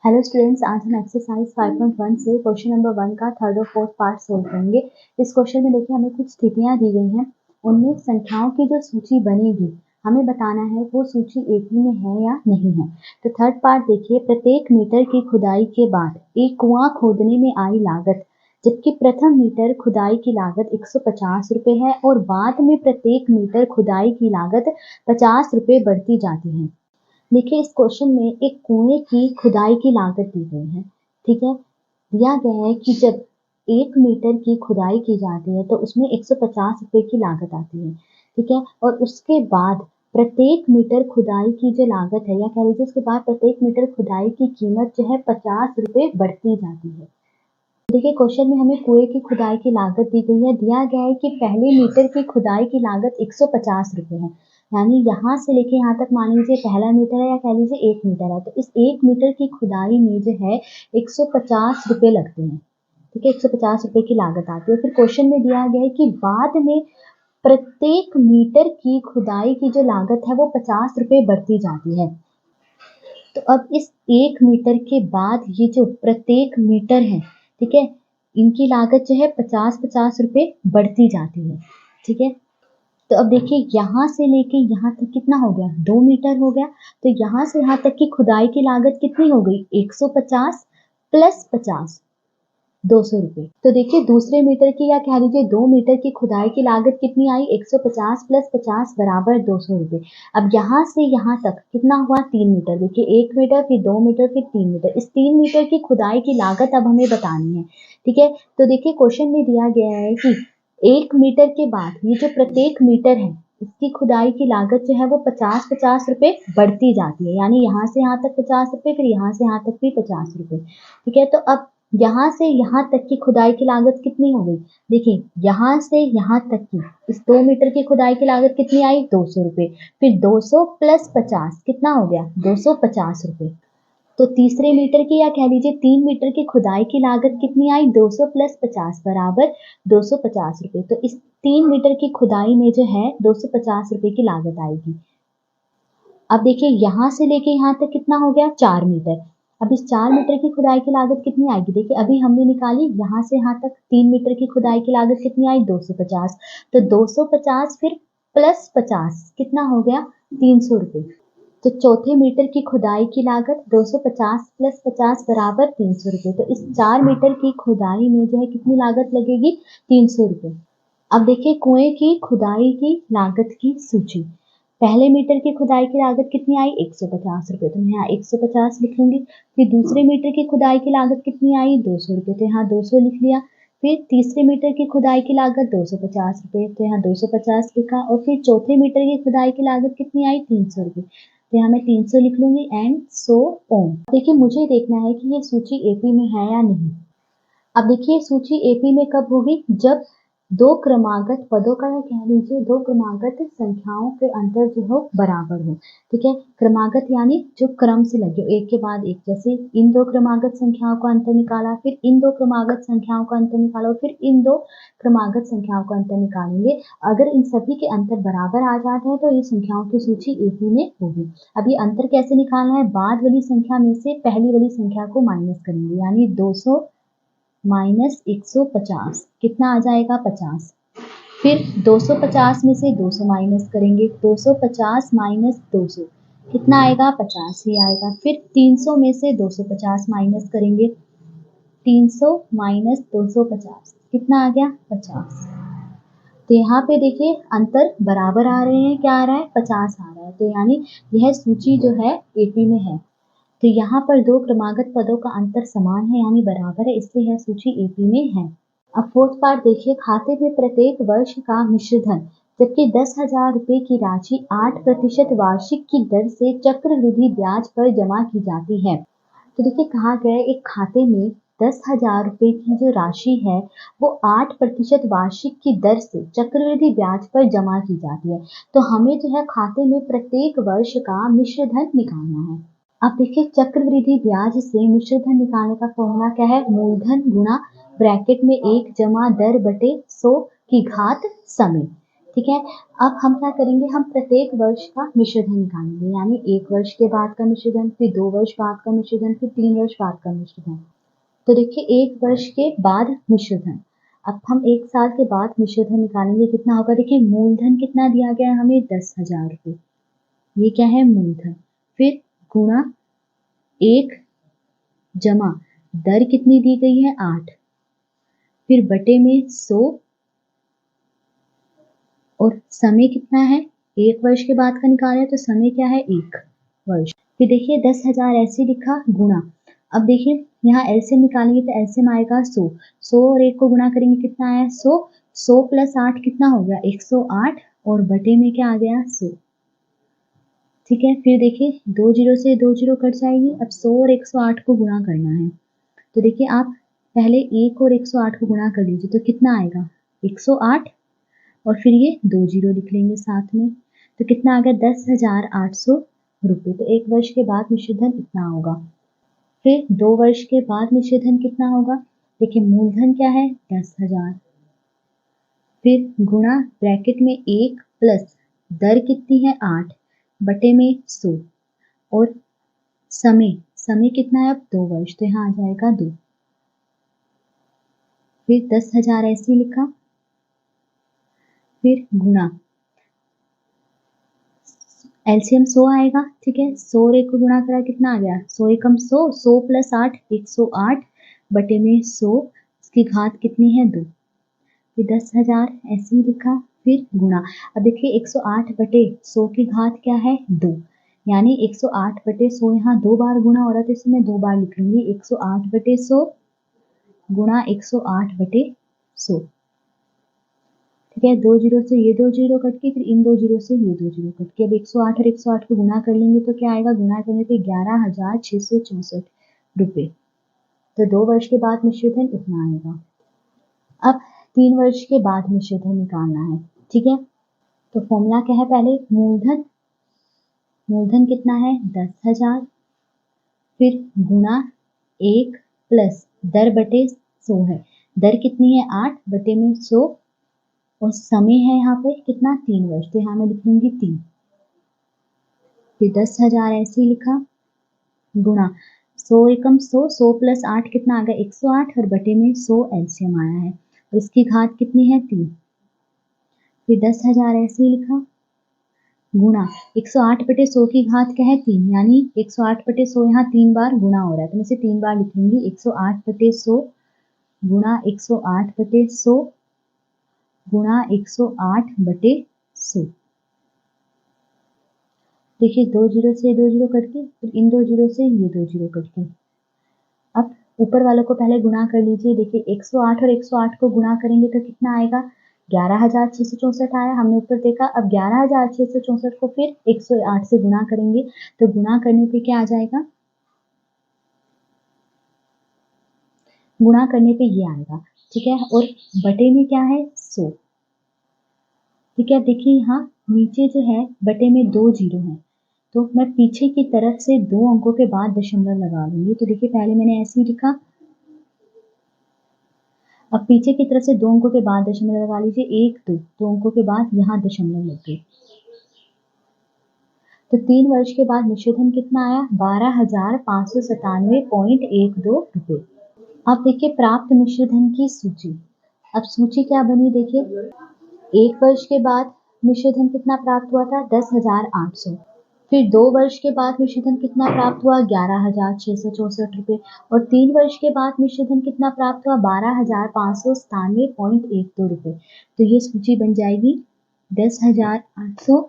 Hello students, आज हम exercise 5.1 से क्वेश्चन नंबर 1 का थर्ड और फोर्थ पार्ट सोल्व करेंगे। इस क्वेश्चन में देखिए हमें कुछ स्थितियां दी गई हैं, उनमें संख्याओं की जो सूची बनेगी हमें बताना है वो सूची एपी में है या नहीं है। तो थर्ड पार्ट देखिए, प्रत्येक मीटर की खुदाई के बाद एक कुआं खोदने में आई लागत, जबकि प्रथम मीटर खुदाई की लागत 150 रुपये है और बाद में प्रत्येक मीटर खुदाई की लागत 50 रुपये बढ़ती जाती है। देखिए, इस क्वेश्चन में एक कुएं की खुदाई की लागत दी गई है। ठीक है, दिया गया है कि जब 1 मीटर की खुदाई की जाती है तो उसमें 150 रुपये की लागत आती है। ठीक है, और उसके बाद प्रत्येक मीटर खुदाई की जो लागत है, या कह लीजिए उसके बाद प्रत्येक मीटर खुदाई की कीमत जो है 50 रुपये बढ़ती जाती है। देखिए, क्वेश्चन में हमें कुएं की खुदाई की लागत दी गई है। दिया गया है कि पहले मीटर की खुदाई की लागत 150 रुपये है, यानी यहाँ से लेके यहाँ तक मान लीजिए पहला मीटर है, या कह लीजिए 1 मीटर है, तो इस 1 मीटर की खुदाई में जो है 150 रुपये लगते हैं। ठीक है, 150 रुपये की लागत आती है। फिर क्वेश्चन में दिया गया है कि बाद में प्रत्येक मीटर की खुदाई की जो लागत है वो 50 रुपये बढ़ती जाती है। तो अब इस 1 मीटर के बाद ये जो प्रत्येक मीटर है, ठीक है, इनकी लागत जो है 50-50 रुपये बढ़ती जाती है। ठीक है, तो अब देखिए यहाँ से लेके यहाँ तक कितना हो गया, 2 मीटर हो गया। तो यहाँ से यहाँ तक की खुदाई की लागत कितनी हो गई, 150 प्लस 50, 200 रुपये। तो देखिए दूसरे मीटर की, या कह लीजिए 2 मीटर की खुदाई की लागत कितनी आई, 150 प्लस 50 बराबर 200 रुपये। अब यहाँ से यहाँ तक कितना हुआ, 3 मीटर। देखिए 1 मीटर, फिर 2 मीटर, फिर 3 मीटर। इस 3 मीटर की खुदाई की लागत अब हमें बतानी है। ठीक है, तो देखिए क्वेश्चन में दिया गया है कि 1 मीटर के बाद ये जो प्रत्येक मीटर है इसकी खुदाई की लागत जो है वो 50-50 रुपये बढ़ती जाती है, यानी यहाँ से यहाँ तक 50 रुपये, फिर यहाँ से यहाँ तक भी 50 रुपये। ठीक है, तो अब यहाँ से यहाँ तक की खुदाई की लागत कितनी हो गई, देखिए यहाँ से यहाँ तक की इस 2 मीटर की खुदाई की लागत कितनी आई, 200 रुपये। फिर 200 प्लस 50 कितना हो गया, 250 रुपये। तो तीसरे मीटर की, या कह लीजिए 3 मीटर की खुदाई की लागत कितनी आई, 200 प्लस 50 बराबर 250 रुपये। तो इस 3 मीटर की खुदाई में जो है 250 रुपये की लागत आएगी। अब देखिए यहाँ से लेके यहाँ तक कितना हो गया, 4 मीटर। अब इस 4 मीटर की खुदाई की लागत कितनी आएगी, देखिए अभी हमने निकाली यहाँ से यहाँ तक 3 मीटर की खुदाई की लागत कितनी आई, 250। तो 250 फिर प्लस 50 कितना हो गया, 300 रुपये। तो चौथे मीटर की खुदाई की लागत 250 प्लस 50 बराबर 300 रुपये। तो इस 4 मीटर की खुदाई में जो है कितनी लागत लगेगी, 300 रुपये। अब देखिए कुएं की खुदाई की लागत की सूची। पहले मीटर की खुदाई की लागत कितनी आई, 150 रुपये, तो मैं यहाँ 150 लिख लूंगी। फिर दूसरे मीटर की खुदाई की लागत कितनी आई, 200 रुपये, तो यहाँ 200 लिख लिया। फिर तीसरे मीटर की खुदाई की लागत 250 रुपये, तो यहाँ 250 लिखा। और फिर चौथे मीटर की खुदाई की लागत कितनी आई, 300 रुपये, तो यहाँ मैं 300 लिख लूंगी, एंड सो ऑन। देखिए मुझे देखना है कि ये सूची एपी में है या नहीं। अब देखिए सूची एपी में कब होगी, जब दो क्रमागत पदों का, या कह लीजिए दो क्रमागत संख्याओं के अंतर जो हो बराबर हो। ठीक है, क्रमागत यानी जो क्रम से लगे एक के बाद एक, जैसे इन दो क्रमागत संख्याओं का अंतर निकाला, फिर इन दो क्रमागत संख्याओं का अंतर निकालो, फिर इन दो क्रमागत संख्याओं का अंतर निकालेंगे। अगर इन सभी के अंतर बराबर आ जाते हैं तो ये संख्याओं की सूची एपी में होगी। अब ये अंतर कैसे निकालना है, बाद वाली संख्या में से पहली वाली संख्या को माइनस करेंगे, यानी 200 माइनस 150 कितना आ जाएगा, 50। फिर 250 में से 200 माइनस करेंगे, 250 माइनस 200 कितना आएगा, 50 ही आएगा। फिर 300 में से 250 माइनस करेंगे, 300 माइनस 250 कितना आ गया, 50। तो यहाँ पे देखिए अंतर बराबर आ रहे हैं, क्या आ रहा है, 50 आ रहा है। तो यानी यह सूची जो है एपी में है। तो यहाँ पर दो क्रमागत पदों का अंतर समान है, यानी बराबर है, इसलिए यह सूची एपी में है। अब फोर्थ पार्ट देखिए, खाते में प्रत्येक वर्ष का मिश्र धन, जबकि 10,000 रुपये की राशि 8% वार्षिक की दर से चक्रवृद्धि ब्याज पर जमा की जाती है। तो देखिए कहा गया है, एक खाते में 10,000 रुपये की जो राशि है वो 8% वार्षिक की दर से चक्रवृद्धि ब्याज पर जमा की जाती है। तो हमें जो है खाते में प्रत्येक वर्ष का मिश्र धन निकालना है। अब देखिए चक्रवृद्धि ब्याज से मिश्र धन निकालने का फॉर्मूला क्या है, मूलधन गुणा ब्रैकेट में 1 जमा दर बटे 100 की घात समय। ठीक है। अब हम क्या करेंगे, हम प्रत्येक वर्ष का मिश्र धन निकालेंगे, यानी 1 वर्ष के बाद का मिश्र धन, फिर 2 वर्ष बाद का मिश्र धन, फिर 3 वर्ष बाद का मिश्र धन। तो देखिए 1 वर्ष के बाद मिश्र धन, अब हम 1 साल के बाद मिश्र धन निकालेंगे, कितना होगा, देखिए मूलधन कितना दिया गया है हमें, 10,000 रुपये, ये क्या है मूलधन, फिर गुणा 1 जमा दर कितनी दी गई है 8, फिर बटे में 100 और समय कितना है, 1 वर्ष के बाद का निकाले तो समय क्या है 1 वर्ष। फिर देखिए 10,000 ऐसे लिखा गुणा, अब देखिए यहाँ एलसीएम निकालेंगे तो एलसीएम आएगा 100, 100 और 1 को गुणा करेंगे कितना आया 100, 100 प्लस 8 कितना हो गया 108 और बटे में क्या आ गया 100। ठीक है, फिर देखिए 2 जीरो से 2 जीरो कट जाएगी, अब 100 और 108 को गुणा करना है, तो देखिए आप पहले 1 और 108 को गुणा कर लीजिए तो कितना आएगा 108 और फिर ये 2 जीरो लिख लेंगे साथ में, तो कितना आ गया 10,800 रुपये। तो 1 वर्ष के बाद मिश्र धन इतना होगा। फिर 2 वर्ष के बाद मिश्र धन कितना होगा, देखिए मूलधन क्या है 10,000, फिर गुणा ब्रैकेट में 1 प्लस दर कितनी है 8 बटे में 100 और समय, समय कितना है अब 2 वर्ष, तो यहाँ आ जाएगा 2, फिर 10,000 ऐसे लिखा, फिर गुणा एलसीएम 100 आएगा, ठीक है, 100 और 1 को गुणा करा कितना आ गया 100 एकम 100, 100 प्लस 8 108 बटे में 100, इसकी घात कितनी है 2, फिर 10,000 ऐसे ही लिखा, फिर गुणा, अब देखिए 108 बटे 100 की घात क्या है 2, यानी 108 बटे 100 यहाँ 2 बार गुणा हो रहा है तो इसे मैं 2 बार लिख लूंगी, 108 बटे 100 गुणा 108 बटे 100। ठीक है, 2 जीरो से ये 2 जीरो कट के, फिर इन 2 जीरो से ये 2 जीरो कट के, अब 108 और 108 को गुणा कर लेंगे तो क्या आएगा, गुणा करने पे 11,664 रुपये। तो 2 वर्ष के बाद मिश्र धन इतना आएगा। अब 3 वर्ष के बाद मिश्र धन निकालना है, ठीक है, तो फॉर्मूला क्या है, पहले मूलधन, मूलधन कितना है 10,000, फिर गुणा 1 प्लस दर बटे 100 है, दर कितनी है 8 बटे में 100 और समय है यहाँ पे कितना 3 वर्ष, तो यहाँ मैं लिख लूंगी 3, फिर 10,000 ऐसे ही लिखा, गुणा 100 एकम 100, 100 प्लस 8 कितना आ गया 108 और बटे में 100 एलसीएम आया है और इसकी घात कितनी है 3, फिर 10,000 ऐसे ही लिखा, गुणा 108 बटे 100 की घात क्या है 3, यानी 108 बटे 100 यहाँ 3 बार गुणा हो रहा है तो मैं इसे 3 बार लिख लूंगी, 108 बटे 100 गुणा 108 बटे 100 गुणा 108 बटे 100। देखिए 2 जीरो से 2 जीरो कट के, फिर इन 2 जीरो से ये 2 जीरो कट के, अब ऊपर वालों को पहले गुणा कर लीजिए, देखिए 108 और 108 को गुणा करेंगे तो कितना आएगा 11,664 आया, हमने ऊपर देखा, अब 11,664 को फिर 108 से गुणा करेंगे तो गुणा करने पे क्या आ जाएगा, गुणा करने पे ये आएगा, ठीक है, और बटे में क्या है 100, ठीक है, देखिए यहाँ नीचे जो है बटे में 2 जीरो है तो मैं पीछे की तरफ से 2 अंकों के बाद दशमलव लगा लूंगी, तो देखिए पहले मैंने ऐसे ही लिखा, अब पीछे की तरफ से 2 अंकों के बाद दशमलव लगा लीजिए, 1 2 अंकों के बाद यहाँ दशमलव लग गए, तो 3 वर्ष के बाद मिश्र धन कितना आया 12,597.12 रुपये। अब देखिए प्राप्त मिश्र धन की सूची, अब सूची क्या बनी, देखिए 1 वर्ष के बाद मिश्र धन कितना प्राप्त हुआ था 10,800, फिर 2 वर्ष के बाद मिश्र धन कितना प्राप्त हुआ 11,664 रुपये और 3 वर्ष के बाद मिश्र धन कितना प्राप्त हुआ 12,597.12 रुपये। तो ये सूची बन जाएगी 10,800,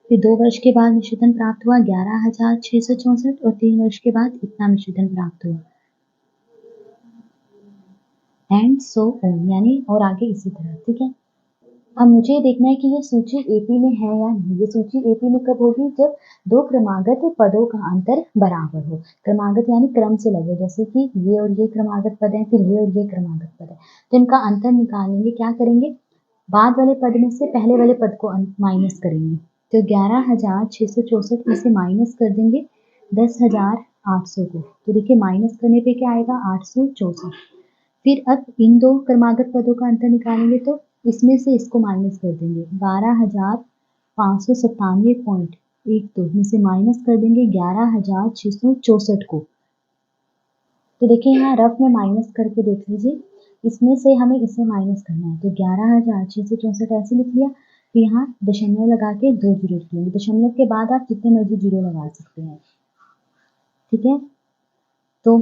फिर 2 वर्ष के बाद मिश्र धन प्राप्त हुआ 11,664 और 3 वर्ष के बाद इतना मिश्र धन प्राप्त हुआ एंड सो ऑन, यानी और आगे इसी तरह, ठीक है। अब मुझे देखना है कि ये सूची एपी में है या नहीं। ये सूची एपी में कब होगी, जब 2 क्रमागत पदों का अंतर बराबर हो, क्रमागत यानी क्रम से लगे, जैसे कि ये और ये क्रमागत पद है, फिर ये और ये क्रमागत पद है, तो इनका अंतर निकालेंगे, क्या करेंगे, बाद वाले पद में से पहले वाले पद को माइनस करेंगे, तो 11,664 में से माइनस कर देंगे 10,800 को, तो देखिए माइनस करने पे क्या आएगा 864, फिर अब इन 2 क्रमागत पदों का अंतर निकालेंगे तो इसमें से इसको माइनस कर देंगे 12,597.12 में से माइनस कर देंगे 11,664 को। तो देखिए यहाँ रफ में माइनस करके देख लीजिए, इसमें से हमें इसे माइनस करना है। तो 11,664 ऐसे लिख लिया, फिर यहाँ दशमलव लगा के 2 जीरो लिख लेंगे। दशमलव के बाद आप जितने मर्जी जीरो लगा सकते हैं, ठीक है। तो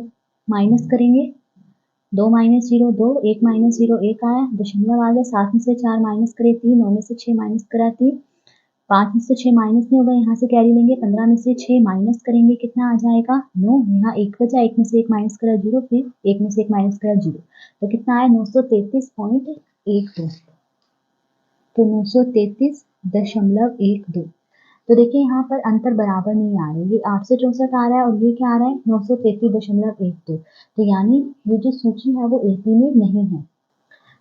माइनस करेंगे, 2 माइनस 0 2, 1 माइनस 0 1 आया, दशमलव आ गया, 7 में से 4 माइनस करे 3, 9 में से 6 माइनस करा 3, 5 में से 6 माइनस नहीं होगा, यहाँ से कैरी लेंगे, 15 में से 6 माइनस करेंगे, कितना आ जाएगा 9, यहाँ 1 बचा, 1 में से 1 माइनस करा 0, फिर 1 में से 1 माइनस करा 0, तो कितना आया 933.12। तो 933.12। तो देखिए यहाँ पर अंतर बराबर नहीं आ रहे, ये 864 आ रहा है और ये क्या आ रहा है 933.12। तो यानी ये जो सूची है वो एपी में नहीं है।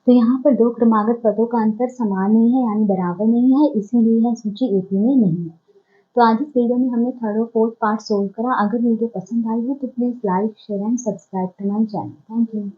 तो यहाँ पर दो क्रमागत पदों का अंतर समान नहीं है, यानी बराबर नहीं है, इसीलिए यह सूची एपी में नहीं है। तो आज इस वीडियो में हमने थर्ड और फोर्थ पार्ट सोल्व करा। अगर वीडियो पसंद आई हो तो please like share and subscribe to my channel. Thank you.